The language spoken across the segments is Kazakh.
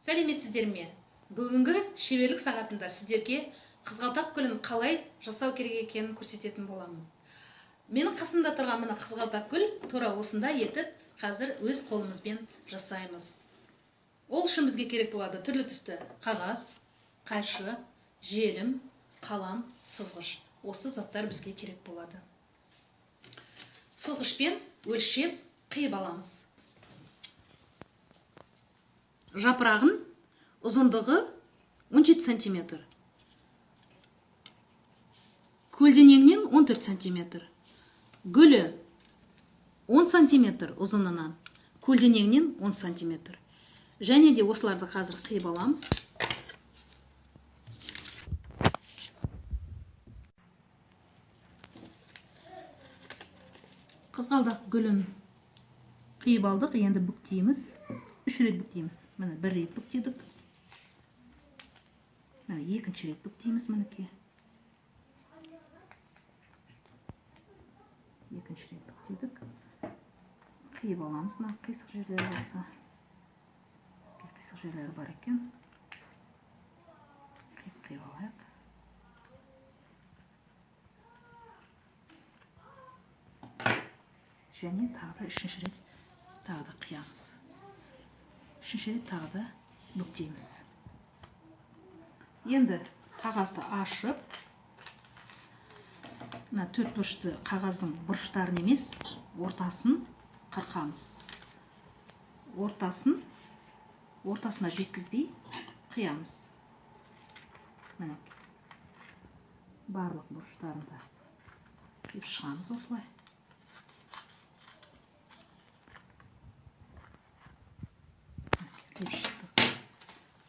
Сәлеметсіздер ме? Бүгінгі шеберлік сағатында сіздерге қызғалдақ гүлін қалай жасау керек екенін көрсететін боламын. Менің қасымда тұрған мына қызғалдақ гүл тура осындай етіп қазір өз қолымызбен жасаймыз. Ол үшін бізге керек болады түрлі түсті қағаз, қайшы, желім, қалам, сызғыш. Осы заттар бізге керек болады. Сызғышпен өлшеп қиып аламыз. Жапырағын ұзындығы 17 см. Көлденеңінен 14 см. Гүлі 10 см ұзынынан, көлденеңінен 10 см. Және де осыларды қазір қиып аламыз. Қызғалдақ гүлін қиып алдық, енді бүктейміз. 3 рет бүктейміз. Міне 1 рет бүктедік. Міне 2-ші рет бүктейміз, мінекей. 2-ші рет бүктедік. Қиып аламыз, мына қисық жерлері болса. Қисық жерлері бар екен. Қиып алайық. Және тағы да 3-ші рет тағы да қиямыз. 3-ші рет тағы да бүктейміз. Енді қағазды ашып, мына 4 бұрышты қағаздың бұрыштарын емес, ортасын қырқамыз. Ортасына жеткізбей қиямыз. Міне барлық бұрыштарында қиып шығамыз осылай.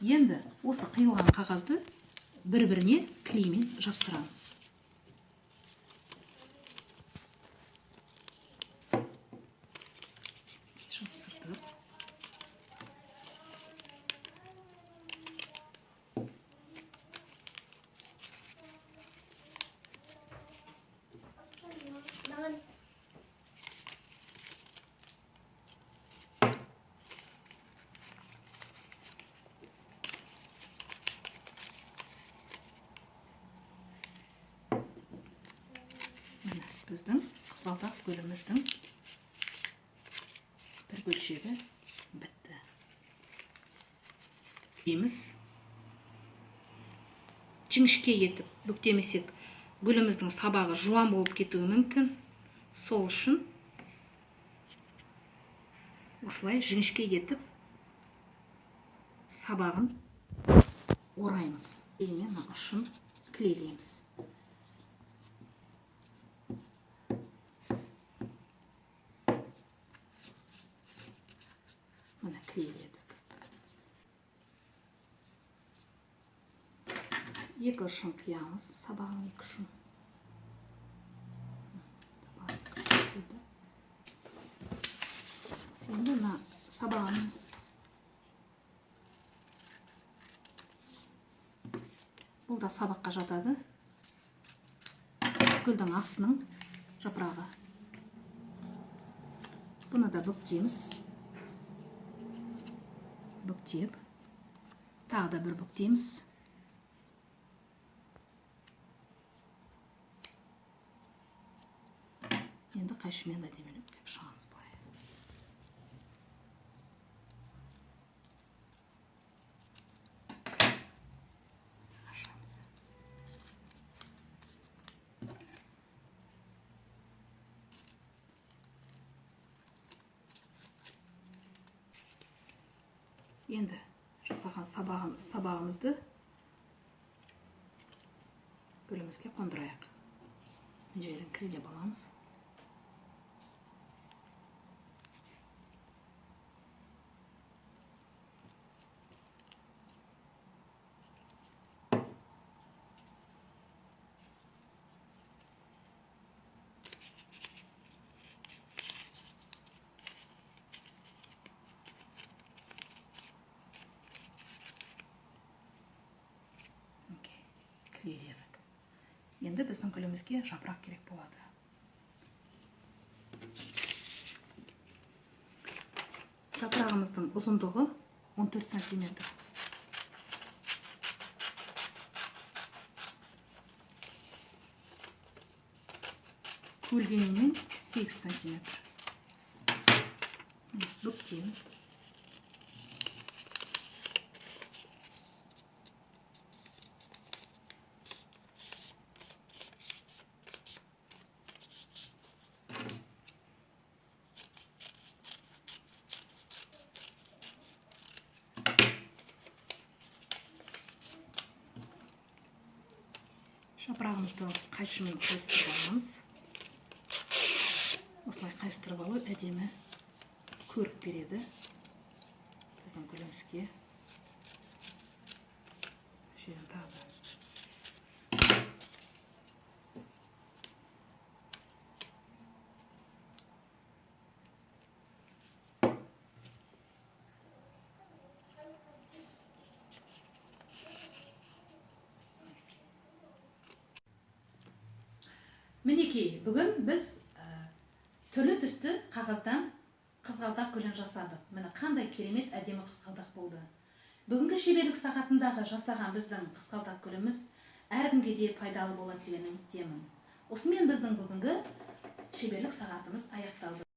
Енді осы қиылған қағазды бір-біріне клеймен жапсырамыз. Жапсырдық. Біздің қызғалдақ гүліміздің бір бөлшегі бітті. Жіңішке етіп бүктемесек, гүліміздің сабағы жуан болып кетуі мүмкін. Сол үшін осылай жіңішке етіп сабағын ораймыз. Емен ұшын клейлейміз. Мына клейледік. Екі ұшын қиямыз, сабағын екі ұшын. Енді мына сабағын бұл да сабаққа жатады. Гүлдің астының жапырағы. Бұны да бүктейміз. Бүктеп, тағы да бір бүктейміз. Енді қайшымен әдемілеп кеп шығамыз былай. Ашамыз. Енді жасаған сабағымызды гүлімізге қондырайық. Жерін клейлеп аламыз. Клейледік. Енді біздің гүлімізге жапырақ керек болады. Жапырағымыздың ұзындығы 14 см. көлденеңінен 8 сантиметр. Бүктеймін. Жапырағымызды қайшымен қайыстырып аламыз. Осылай қайыстырып алу әдемі көрік береді біздің гүлімізге. Жерін тағы. Мінекей, бүгін біз түрлі түсті қағаздан қызғалдақ гүлін жасадық. Міне қандай керемет әдемі қызғалдақ болды. Бүгінгі шеберлік сағатындағы жасаған біздің қызғалдақ гүліміз әркімге де пайдалы болады деген үміттемін. Осымен біздің бүгінгі шеберлік сағатымыз аяқталды.